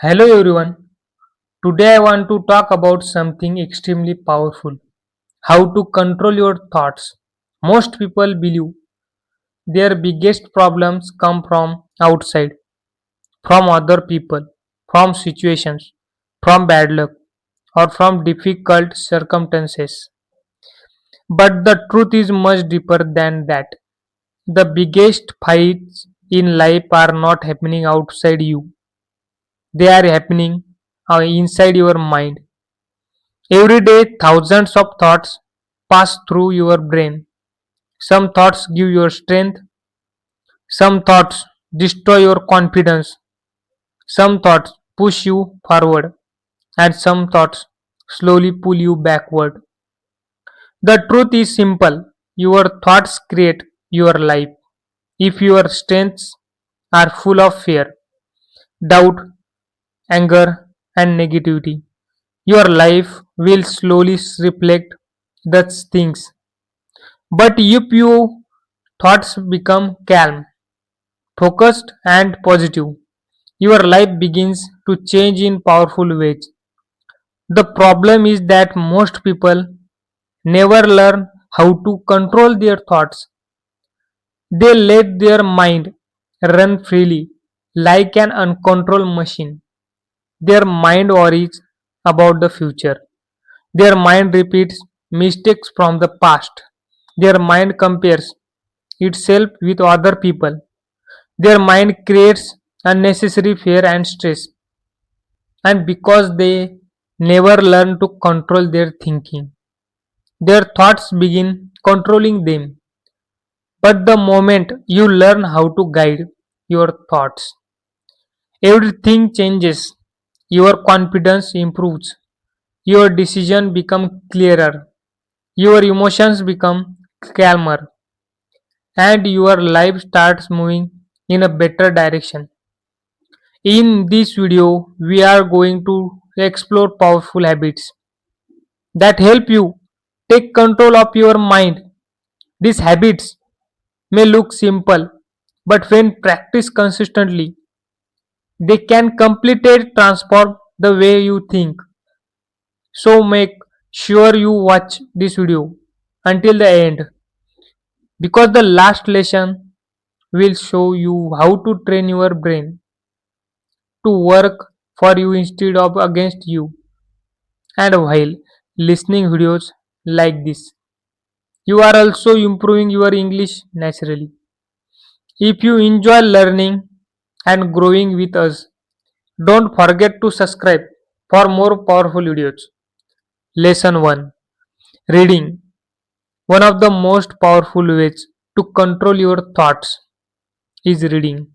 Hello everyone. Today I want to talk about something extremely powerful. How to control your thoughts. Most people believe their biggest problems come from outside, from other people, from situations, from bad luck, or from difficult circumstances. But the truth is much deeper than that. The biggest fights in life are not happening outside you. They are happening inside your mind. Every day, thousands of thoughts pass through your brain. Some thoughts give you strength, some thoughts destroy your confidence, some thoughts push you forward, and some thoughts slowly pull you backward. The truth is simple your thoughts create your life. If your strengths are full of fear, doubt, anger, and negativity, your life will slowly reflect those things. But if your thoughts become calm, focused, and positive, your life begins to change in powerful ways. The problem is that most people never learn how to control their thoughts. They let their mind run freely like an uncontrolled machine. Their mind worries about the future. Their mind repeats mistakes from the past. Their mind compares itself with other people. Their mind creates unnecessary fear and stress, and because they never learn to control their thinking, their thoughts begin controlling them. But the moment you learn how to guide your thoughts, everything changes. Your confidence improves, your decision become clearer, your emotions become calmer, and your life starts moving in a better direction. In this video, we are going to explore powerful habits that help you take control of your mind. These habits may look simple, but when practiced consistently, they can completely transform the way you think. So make sure you watch this video until the end because the last lesson will show you how to train your brain to work for you instead of against you. And while listening videos like this, you are also improving your English naturally. If you enjoy learning and growing with us, don't forget to subscribe for more powerful videos. Lesson 1. Reading. One of the most powerful ways to control your thoughts is reading.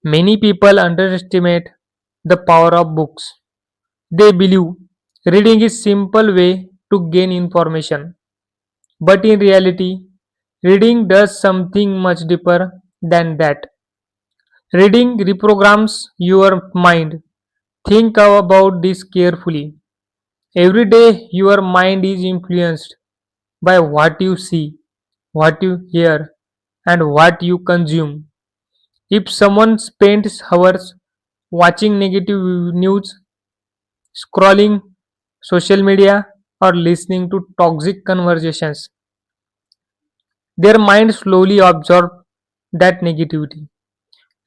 Many people underestimate the power of books. They believe reading is simple way to gain information. But in reality, reading does something much deeper than that. Reading reprograms your mind. Think about this carefully. Every day, your mind is influenced by what you see, what you hear, and what you consume. If someone spends hours watching negative news, scrolling social media, or listening to toxic conversations, their mind slowly absorbs that negativity.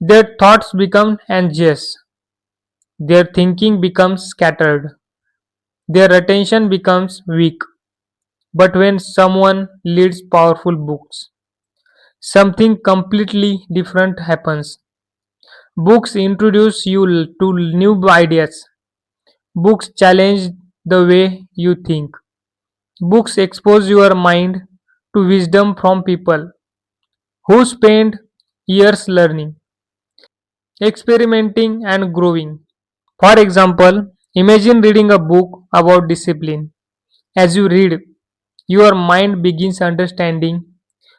Their thoughts become anxious, their thinking becomes scattered, their attention becomes weak. But when someone reads powerful books, something completely different happens. Books introduce you to new ideas. Books challenge the way you think. Books expose your mind to wisdom from people who spend years learning, experimenting, and growing. For example, imagine reading a book about discipline. As you read, your mind begins understanding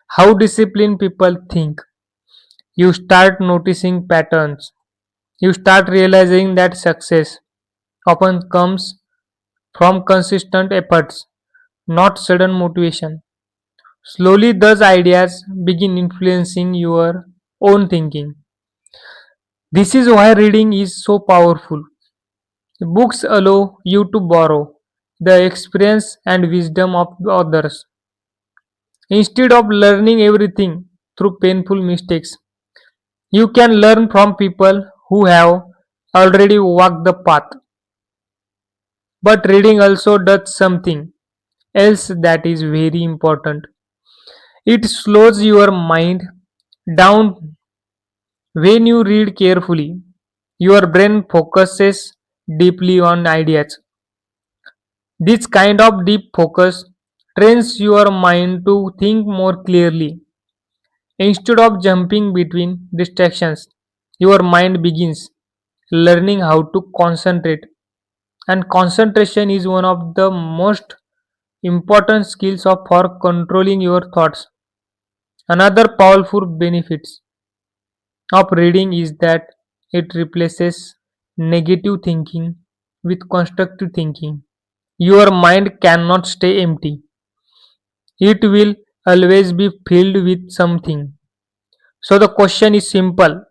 how disciplined people think. You start noticing patterns. You start realizing that success often comes from consistent efforts, not sudden motivation. Slowly, those ideas begin influencing your own thinking. This is why reading is so powerful. Books allow you to borrow the experience and wisdom of others instead of learning everything through painful mistakes. You can learn from people who have already walked the path. But reading also does something else that is very important. It slows your mind down when you read carefully. Your brain focuses deeply on ideas. This kind of deep focus trains your mind to think more clearly. Instead of jumping between distractions, your mind begins learning how to concentrate. And concentration is one of the most important skills for controlling your thoughts. Another powerful benefits of reading is that it replaces negative thinking with constructive thinking. Your mind cannot stay empty. It will always be filled with something. So the question is simple.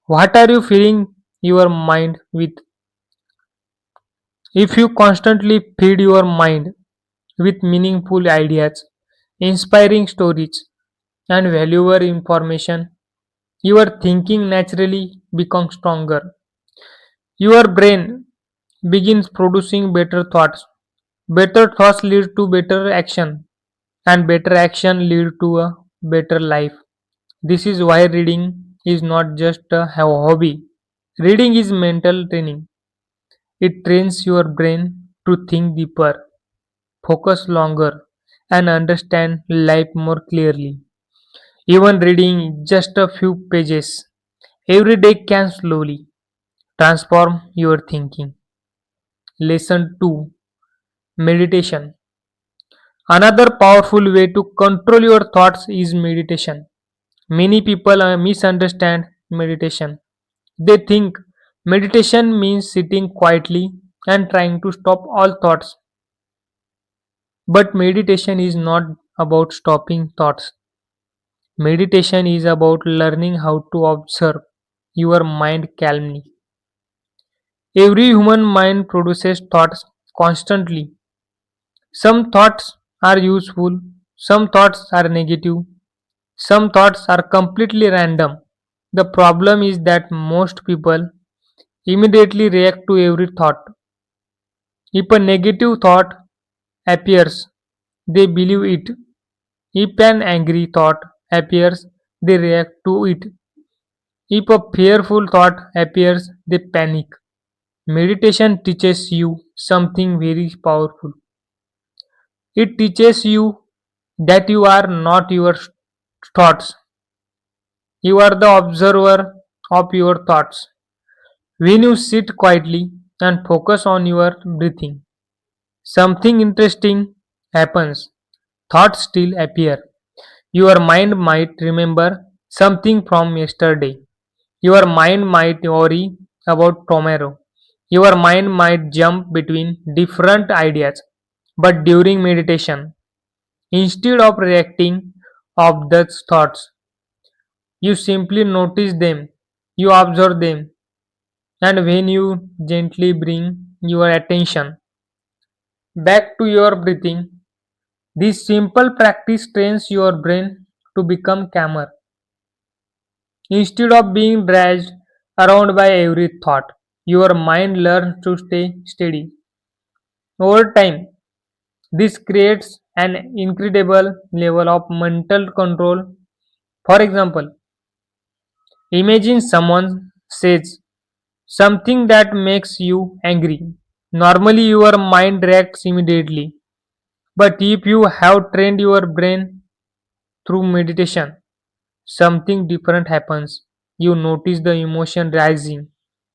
What are you filling your mind with? If you constantly feed your mind with meaningful ideas, inspiring stories, and valuable information, your thinking naturally becomes stronger. Your brain begins producing better thoughts. Better thoughts lead to better action, and better action lead to a better life. This is why reading is not just a hobby. Reading is mental training. It trains your brain to think deeper, focus longer, and understand life more clearly. Even reading just a few pages every day can slowly transform your thinking. Lesson 2: Meditation. Another powerful way to control your thoughts is meditation. Many people misunderstand meditation. They think meditation means sitting quietly and trying to stop all thoughts. But meditation is not about stopping thoughts. Meditation is about learning how to observe your mind calmly. Every human mind produces thoughts constantly. Some thoughts are useful, some thoughts are negative, some thoughts are completely random. The problem is that most people immediately react to every thought. If a negative thought appears, they believe it. If an angry thought appears, they react to it. If a fearful thought appears, they panic. Meditation teaches you something very powerful. It teaches you that you are not your thoughts, you are the observer of your thoughts. When you sit quietly and focus on your breathing, something interesting happens. Thoughts still appear. Your mind might remember something from yesterday. Your mind might worry about tomorrow. Your mind might jump between different ideas. But during meditation, instead of reacting of those thoughts, you simply notice them, you observe them, and when you gently bring your attention back to your breathing, this simple practice trains your brain to become calmer. Instead of being dragged around by every thought, your mind learns to stay steady. Over time, this creates an incredible level of mental control. For example, imagine someone says something that makes you angry. Normally, your mind reacts immediately. But if you have trained your brain through meditation, something different happens. You notice the emotion rising.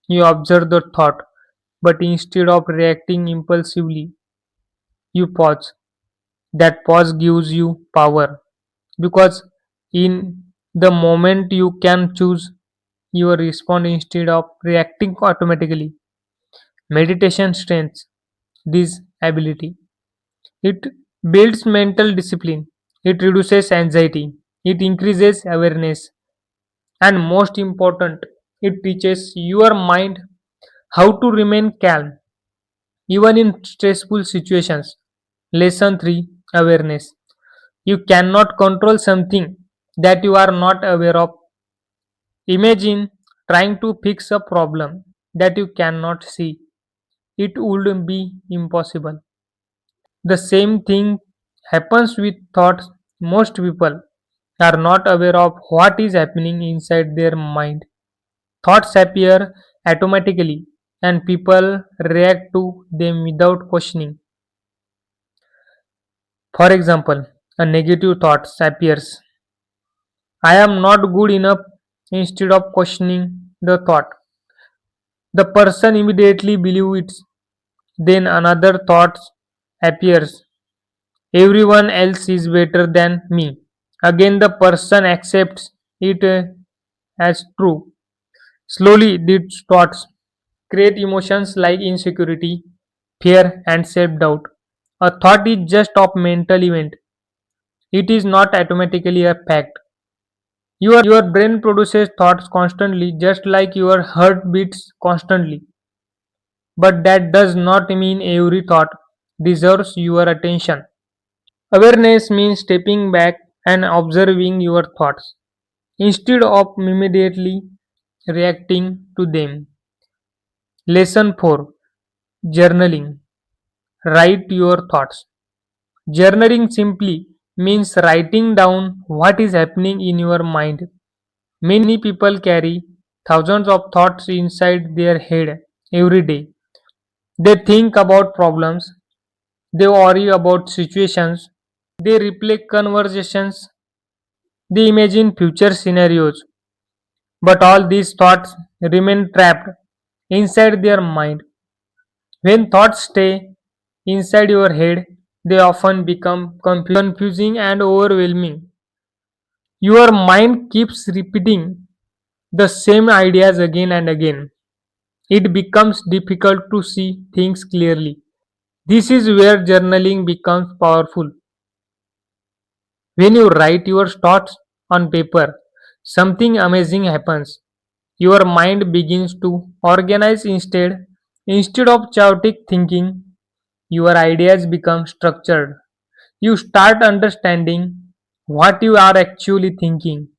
You observe the thought. But instead of reacting impulsively, you pause. That pause gives you power because in the moment you can choose your response instead of reacting automatically. Meditation strengthens this ability. It builds mental discipline, it reduces anxiety, it increases awareness, and most important, it teaches your mind how to remain calm. even in stressful situations. Lesson 3, awareness. You cannot control something that you are not aware of. Imagine trying to fix a problem that you cannot see. It would be impossible. The same thing happens with thoughts. Most people are not aware of what is happening inside their mind. Thoughts appear automatically and people react to them without questioning. For example, a negative thought appears, I am not good enough. Instead of questioning the thought, the person immediately believes it. Then another thought appears, everyone else is better than me. Again, the person accepts it as true. Slowly, these thoughts create emotions like insecurity, fear, and self doubt. A thought is just a mental event, it is not automatically a fact. Your brain produces thoughts constantly, just like your heart beats constantly. But that does not mean every thought deserves your attention. Awareness means stepping back and observing your thoughts instead of immediately reacting to them. Lesson 4, journaling. Write your thoughts. Journaling simply means writing down what is happening in your mind. Many people carry thousands of thoughts inside their head every day. They think about problems, they worry about situations, they replay conversations, they imagine future scenarios. But all these thoughts remain trapped inside their mind. When thoughts stay inside your head, they often become confusing and overwhelming. Your mind keeps repeating the same ideas again and again. It becomes difficult to see things clearly. This is where journaling becomes powerful. When you write your thoughts on paper, something amazing happens. Your mind begins to organize instead of chaotic thinking, your ideas become structured. You start understanding what you are actually thinking.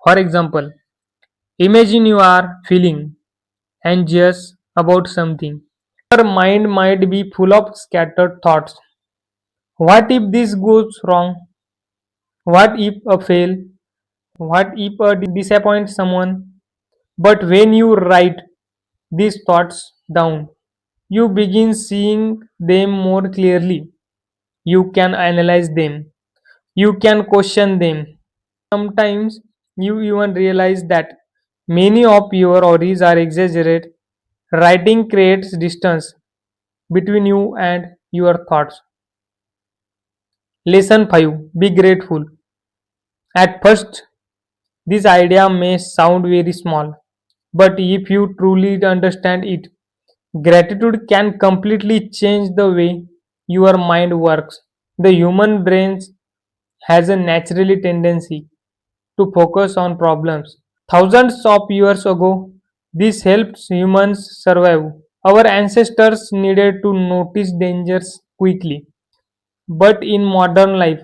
For example, imagine you are feeling anxious about something. Your mind might be full of scattered thoughts. What if this goes wrong? What if I fail? What if I disappoint someone? But when you write these thoughts down, you begin seeing them more clearly. You can analyze them. You can question them. Sometimes you even realize that many of your worries are exaggerated. Writing creates distance between you and your thoughts. Lesson 5, be grateful. At first, this idea may sound very small, but if you truly understand it, gratitude can completely change the way your mind works. The human brain has a naturally tendency to focus on problems. Thousands of years ago, this helps humans survive. Our ancestors needed to notice dangers quickly. But in modern life,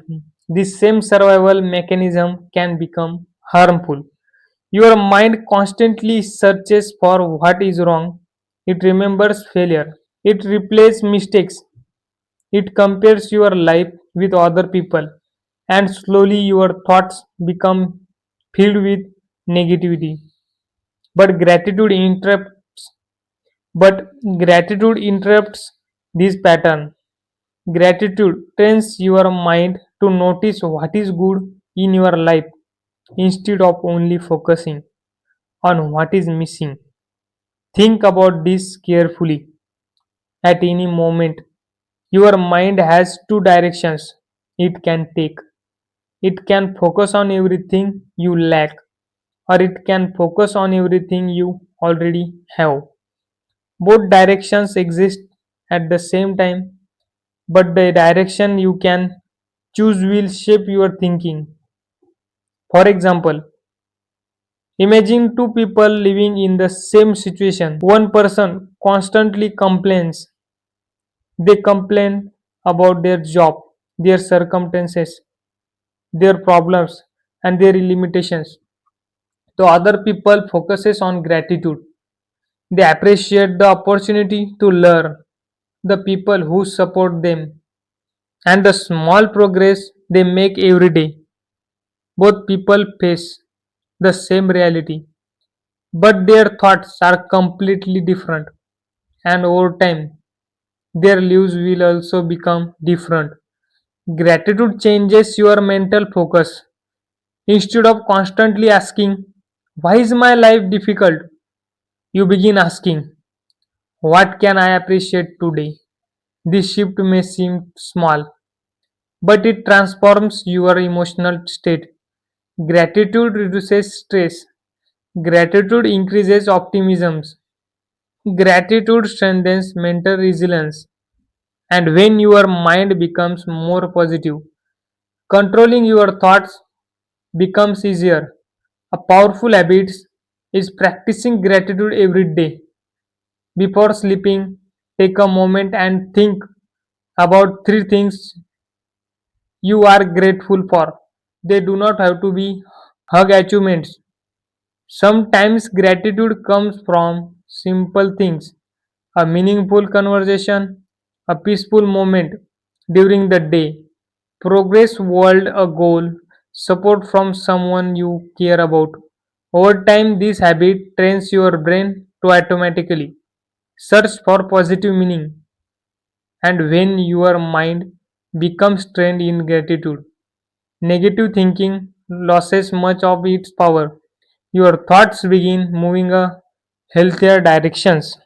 this same survival mechanism can become harmful. Your mind constantly searches for what is wrong. It remembers failure. It replays mistakes. It compares your life with other people. And slowly your thoughts become filled with negativity. But but gratitude interrupts this pattern. Gratitude trains your mind to notice what is good in your life instead of only focusing on what is missing. Think about this carefully. At any moment, your mind has two directions it can take. It can focus on everything you lack, or it can focus on everything you already have. Both directions exist at the same time, but the direction you can choose will shape your thinking. For example, imagine two people living in the same situation. One person constantly complains, They complain about their job, their circumstances, their problems, and their limitations. The other people focuses on gratitude. They appreciate the opportunity to learn, the people who support them, and the small progress they make every day. Both people face the same reality, but their thoughts are completely different, and over time, their lives will also become different. Gratitude changes your mental focus. Instead of constantly asking, why is my life difficult? You begin asking, what can I appreciate today? This shift may seem small, but it transforms your emotional state. Gratitude reduces stress. Gratitude increases optimism. Gratitude strengthens mental resilience. And when your mind becomes more positive, controlling your thoughts becomes easier. A powerful habit is practicing gratitude every day. Before sleeping, take a moment and think about three things you are grateful for. They do not have to be hug achievements. Sometimes gratitude comes from simple things, a meaningful conversation, a peaceful moment during the day, progress toward a goal, support from someone you care about. Over time, this habit trains your brain to automatically search for positive meaning, and when your mind becomes trained in gratitude, negative thinking loses much of its power. Your thoughts begin moving a healthier directions.